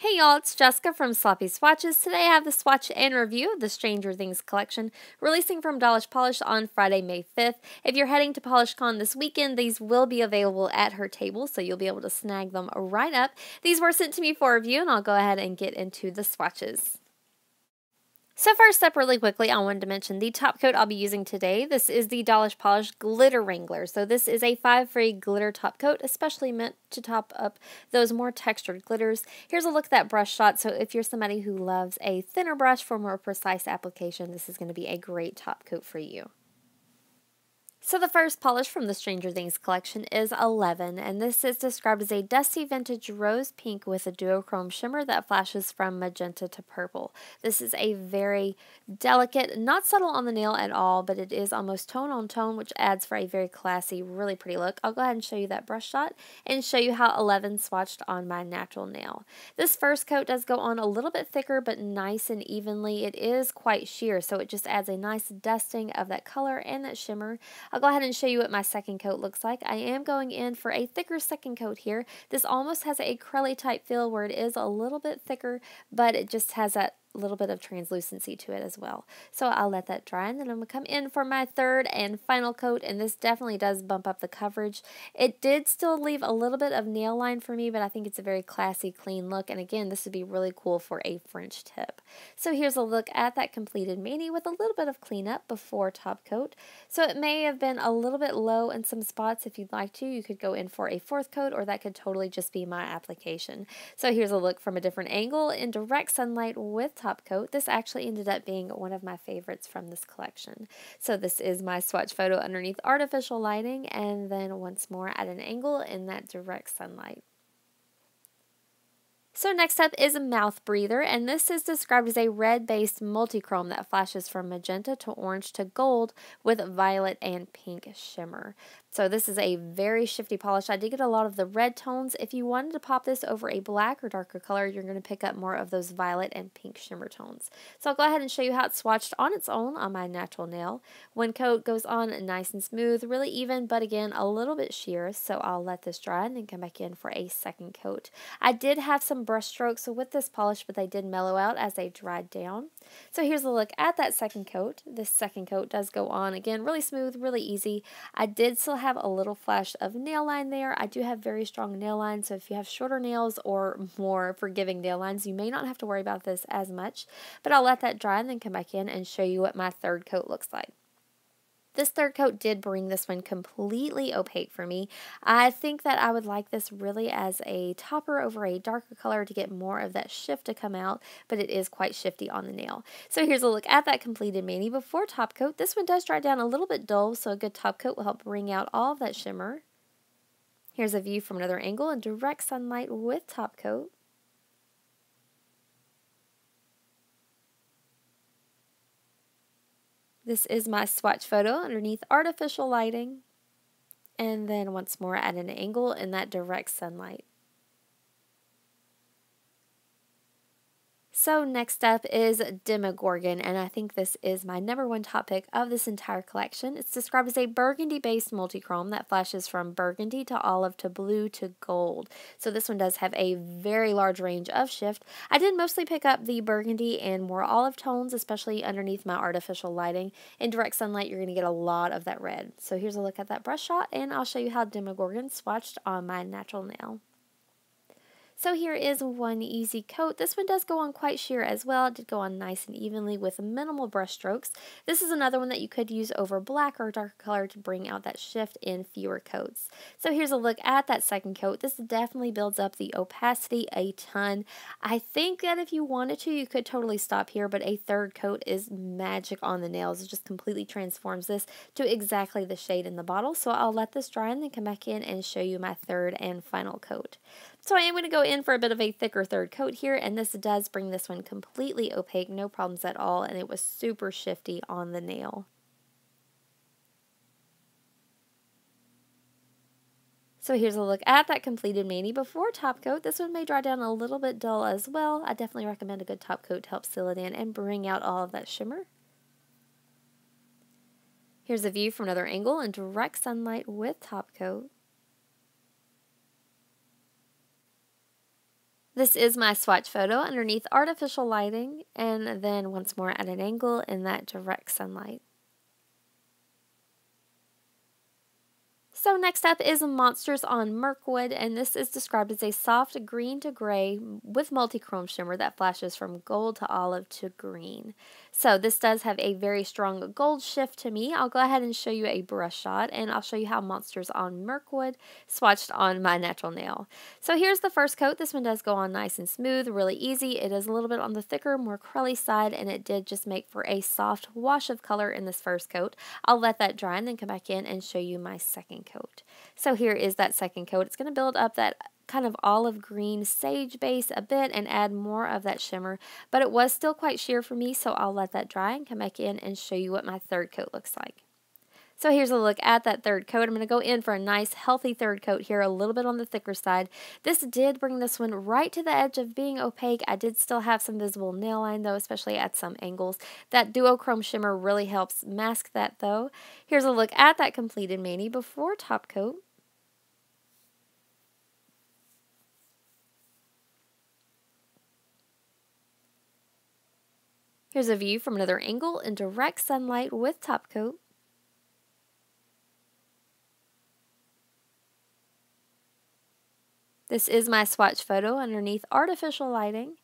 Hey y'all, it's Jessica from Sloppy Swatches. Today I have the swatch and review of the Stranger Things collection, releasing from Dollish Polish on Friday, May 5th. If you're heading to PolishCon this weekend, these will be available at her table, so you'll be able to snag them right up. These were sent to me for review, and I'll go ahead and get into the swatches. So first up, really quickly, I wanted to mention the top coat I'll be using today. This is the Dollish Polish Glitter Wrangler. So this is a 5-free glitter top coat, especially meant to top up those more textured glitters. Here's a look at that brush shot. So if you're somebody who loves a thinner brush for more precise application, this is going to be a great top coat for you. So the first polish from the Stranger Things collection is 11, and this is described as a dusty vintage rose pink with a duochrome shimmer that flashes from magenta to purple. This is a very delicate, not subtle on the nail at all, but it is almost tone on tone, which adds for a very classy, really pretty look. I'll go ahead and show you that brush shot and show you how 11 swatched on my natural nail. This first coat does go on a little bit thicker, but nice and evenly. It is quite sheer, so it just adds a nice dusting of that color and that shimmer. I'll go ahead and show you what my second coat looks like. I am going in for a thicker second coat here. This almost has a crelly type feel where it is a little bit thicker, but it just has that little bit of translucency to it as well. So I'll let that dry, and then I'm going to come in for my third and final coat, and this definitely does bump up the coverage. It did still leave a little bit of nail line for me, but I think it's a very classy, clean look, and again, this would be really cool for a French tip. So here's a look at that completed mani with a little bit of cleanup before top coat. So it may have been a little bit low in some spots. If you'd like to, you could go in for a fourth coat, or that could totally just be my application. So here's a look from a different angle in direct sunlight with top coat. This actually ended up being one of my favorites from this collection. So this is my swatch photo underneath artificial lighting, and then once more at an angle in that direct sunlight. So next up is a mouth breather, and this is described as a red-based multichrome that flashes from magenta to orange to gold with violet and pink shimmer. So this is a very shifty polish. I did get a lot of the red tones. If you wanted to pop this over a black or darker color, you're going to pick up more of those violet and pink shimmer tones. So I'll go ahead and show you how it's swatched on its own on my natural nail. One coat goes on nice and smooth, really even, but again, a little bit sheer. So I'll let this dry and then come back in for a second coat. I did have some brush strokes with this polish, but they did mellow out as they dried down. So here's a look at that second coat. This second coat does go on, again, really smooth, really easy. I did still have a little flash of nail line there. I do have very strong nail lines, so if you have shorter nails or more forgiving nail lines, you may not have to worry about this as much. But I'll let that dry and then come back in and show you what my third coat looks like. This third coat did bring this one completely opaque for me. I think that I would like this really as a topper over a darker color to get more of that shift to come out, but it is quite shifty on the nail. So here's a look at that completed mani before top coat. This one does dry down a little bit dull, so a good top coat will help bring out all of that shimmer. Here's a view from another angle in direct sunlight with top coat. This is my swatch photo underneath artificial lighting, and then once more at an angle in that direct sunlight. So next up is Dimma Gorgon, and I think this is my #1 top pick of this entire collection. It's described as a burgundy-based multichrome that flashes from burgundy to olive to blue to gold. So this one does have a very large range of shift. I did mostly pick up the burgundy and more olive tones, especially underneath my artificial lighting. In direct sunlight, you're going to get a lot of that red. So here's a look at that brush shot, and I'll show you how Dimma Gorgon swatched on my natural nail. So here is one easy coat. This one does go on quite sheer as well. It did go on nice and evenly with minimal brush strokes. This is another one that you could use over black or darker color to bring out that shift in fewer coats. So here's a look at that second coat. This definitely builds up the opacity a ton. I think that if you wanted to, you could totally stop here, but a third coat is magic on the nails. It just completely transforms this to exactly the shade in the bottle. So I'll let this dry and then come back in and show you my third and final coat. So I am going to go in for a bit of a thicker third coat here, and this does bring this one completely opaque, no problems at all, and it was super shifty on the nail. So here's a look at that completed mani before top coat. This one may dry down a little bit dull as well. I definitely recommend a good top coat to help seal it in and bring out all of that shimmer. Here's a view from another angle in direct sunlight with top coat. This is my swatch photo underneath artificial lighting, and then once more at an angle in that direct sunlight. So next up is Monsters on Mirkwood, and this is described as a soft green to gray with multi-chrome shimmer that flashes from gold to olive to green. So this does have a very strong gold shift to me. I'll go ahead and show you a brush shot, and I'll show you how Monsters on Mirkwood swatched on my natural nail. So here's the first coat. This one does go on nice and smooth, really easy. It is a little bit on the thicker, more curly side, and it did just make for a soft wash of color in this first coat. I'll let that dry and then come back in and show you my second coat. So here is that second coat. It's going to build up that kind of olive green sage base a bit and add more of that shimmer, but it was still quite sheer for me, so I'll let that dry and come back in and show you what my third coat looks like. So here's a look at that third coat. I'm going to go in for a nice healthy third coat here, a little bit on the thicker side. This did bring this one right to the edge of being opaque. I did still have some visible nail line though, especially at some angles. That duochrome shimmer really helps mask that though. Here's a look at that completed mani before top coat. Here's a view from another angle in direct sunlight with top coat. This is my swatch photo underneath artificial lighting.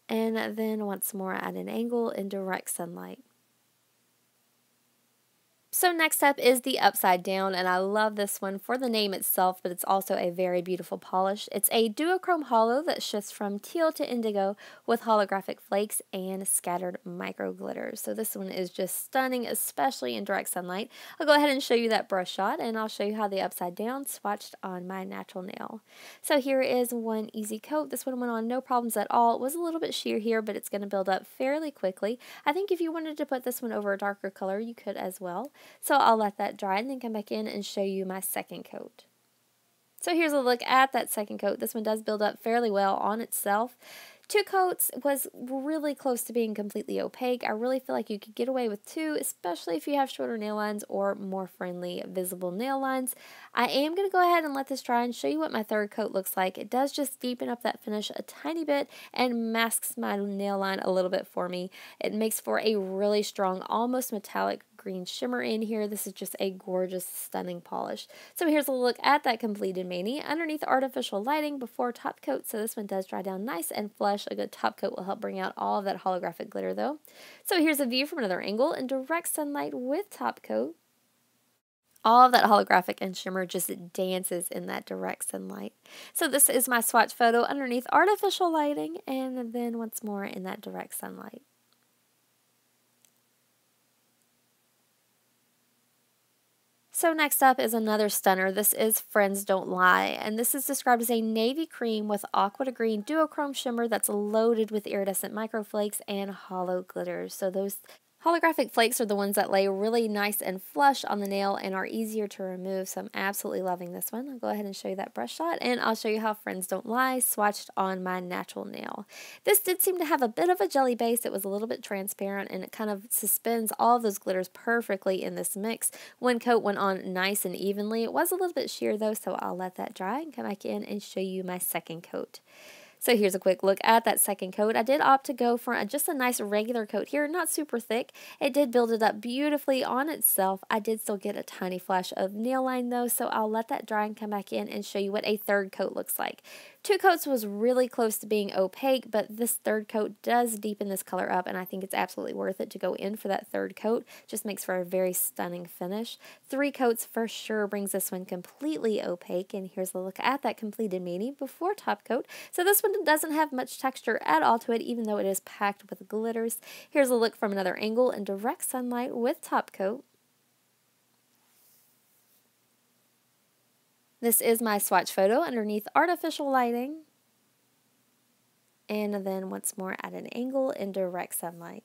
And then once more at an angle in direct sunlight. So next up is the Upside Down, and I love this one for the name itself, but it's also a very beautiful polish. It's a duochrome holo that shifts from teal to indigo with holographic flakes and scattered micro glitters. So this one is just stunning, especially in direct sunlight. I'll go ahead and show you that brush shot, and I'll show you how the Upside Down swatched on my natural nail. So here is one easy coat. This one went on no problems at all. It was a little bit sheer here, but it's going to build up fairly quickly. I think if you wanted to put this one over a darker color, you could as well. So I'll let that dry and then come back in and show you my second coat. So here's a look at that second coat. This one does build up fairly well on itself. Two coats was really close to being completely opaque. I really feel like you could get away with two, especially if you have shorter nail lines or more friendly visible nail lines. I am going to go ahead and let this dry and show you what my third coat looks like. It does just deepen up that finish a tiny bit and masks my nail line a little bit for me. It makes for a really strong, almost metallic green shimmer in here. This is just a gorgeous, stunning polish. So here's a look at that completed mani underneath artificial lighting before top coat. So this one does dry down nice and flush. A good top coat will help bring out all of that holographic glitter though. So here's a view from another angle in direct sunlight with top coat. All of that holographic and shimmer just dances in that direct sunlight. So this is my swatch photo underneath artificial lighting and then once more in that direct sunlight. So next up is another stunner. This is Friends Don't Lie, and this is described as a navy cream with aqua to green duochrome shimmer that's loaded with iridescent microflakes and hollow glitters. So those holographic flakes are the ones that lay really nice and flush on the nail and are easier to remove, so I'm absolutely loving this one. I'll go ahead and show you that brush shot, and I'll show you how Friends Don't Lie swatched on my natural nail. This did seem to have a bit of a jelly base. It was a little bit transparent, and it kind of suspends all of those glitters perfectly in this mix. One coat went on nice and evenly. It was a little bit sheer though, so I'll let that dry and come back in and show you my second coat. So here's a quick look at that second coat. I did opt to go for just a nice regular coat here, not super thick. It did build it up beautifully on itself. I did still get a tiny flash of nail line though, so I'll let that dry and come back in and show you what a third coat looks like. Two coats was really close to being opaque, but this third coat does deepen this color up, and I think it's absolutely worth it to go in for that third coat. Just makes for a very stunning finish. Three coats for sure brings this one completely opaque, and here's a look at that completed mani before top coat. So this one doesn't have much texture at all to it, even though it is packed with glitters. Here's a look from another angle in direct sunlight with top coat. This is my swatch photo underneath artificial lighting. And then once more at an angle in direct sunlight.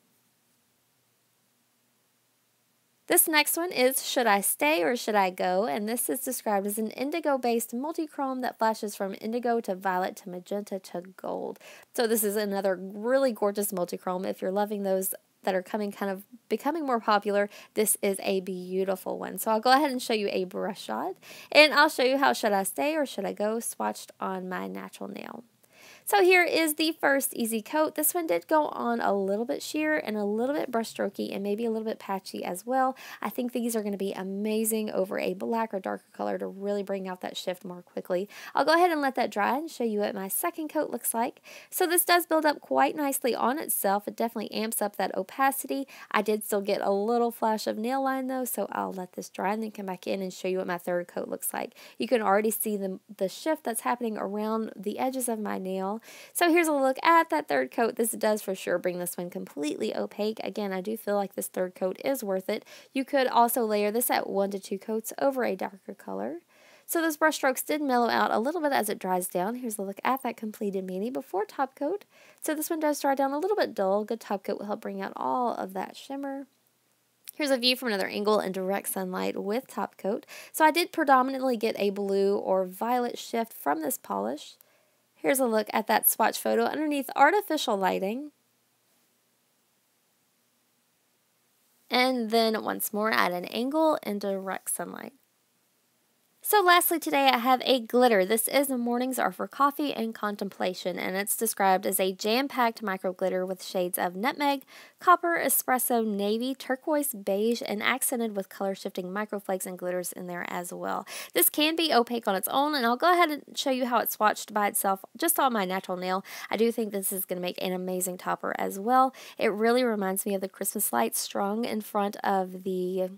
This next one is Should I Stay or Should I Go? And this is described as an indigo-based multi-chrome that flashes from indigo to violet to magenta to gold. So this is another really gorgeous multi-chrome. If you're loving those that are becoming more popular, this is a beautiful one. So I'll go ahead and show you a brush shot, and I'll show you how should I stay or should I go swatched on my natural nail. So here is the first easy coat. This one did go on a little bit sheer and a little bit brush strokey and maybe a little bit patchy as well. I think these are going to be amazing over a black or darker color to really bring out that shift more quickly. I'll go ahead and let that dry and show you what my second coat looks like. So this does build up quite nicely on itself. It definitely amps up that opacity. I did still get a little flash of nail line though, so I'll let this dry and then come back in and show you what my third coat looks like. You can already see the shift that's happening around the edges of my nail. So here's a look at that third coat. This does for sure bring this one completely opaque. Again, I do feel like this third coat is worth it. You could also layer this at 1 to 2 coats over a darker color. So those brush strokes did mellow out a little bit as it dries down. Here's a look at that completed mani before top coat. So this one does dry down a little bit dull. Good top coat will help bring out all of that shimmer. Here's a view from another angle in direct sunlight with top coat. So I did predominantly get a blue or violet shift from this polish. Here's a look at that swatch photo underneath artificial lighting. And then once more at an angle in direct sunlight. So lastly today I have a glitter. This is The Mornings Are for Coffee and Contemplation, and it's described as a jam-packed micro glitter with shades of nutmeg, copper, espresso, navy, turquoise, beige, and accented with color-shifting microflakes and glitters in there as well. This can be opaque on its own, and I'll go ahead and show you how it's swatched by itself just on my natural nail. I do think this is going to make an amazing topper as well. It really reminds me of the Christmas lights strung in front of the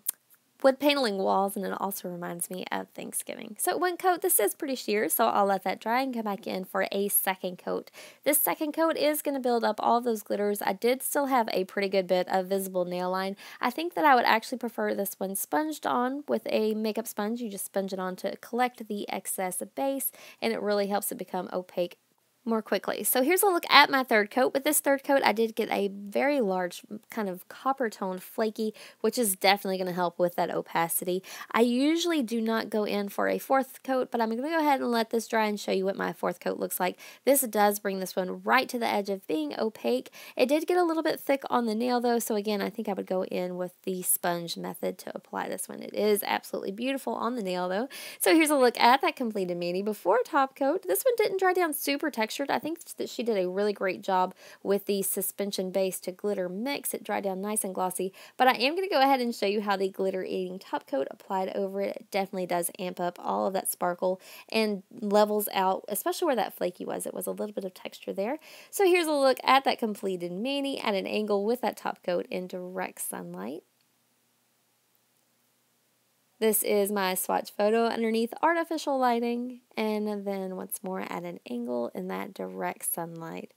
wood paneling walls, and it also reminds me of Thanksgiving. So one coat, this is pretty sheer, so I'll let that dry and come back in for a second coat. This second coat is going to build up all of those glitters. I did still have a pretty good bit of visible nail line. I think that I would actually prefer this one sponged on with a makeup sponge. You just sponge it on to collect the excess base, and it really helps it become opaque more quickly. So here's a look at my third coat. With this third coat, I did get a very large kind of copper tone flaky, which is definitely going to help with that opacity. I usually do not go in for a fourth coat, but I'm going to go ahead and let this dry and show you what my fourth coat looks like. This does bring this one right to the edge of being opaque. It did get a little bit thick on the nail though, so again, I think I would go in with the sponge method to apply this one. It is absolutely beautiful on the nail though. So here's a look at that completed mani before top coat. This one didn't dry down super textured. I think that she did a really great job with the suspension base to glitter mix. It dried down nice and glossy, but I am going to go ahead and show you how the glitter eating top coat applied over it. It definitely does amp up all of that sparkle and levels out, especially where that flaky was. It was a little bit of texture there. So here's a look at that completed mani at an angle with that top coat in direct sunlight. This is my swatch photo underneath artificial lighting, and then once more at an angle in that direct sunlight.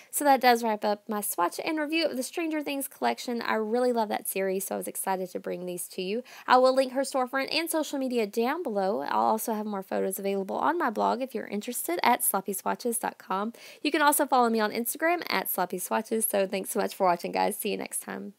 So that does wrap up my swatch and review of the Stranger Things collection. I really love that series, so I was excited to bring these to you. I will link her storefront and social media down below. I'll also have more photos available on my blog if you're interested at sloppyswatches.com. You can also follow me on Instagram at sloppyswatches. So thanks so much for watching, guys. See you next time.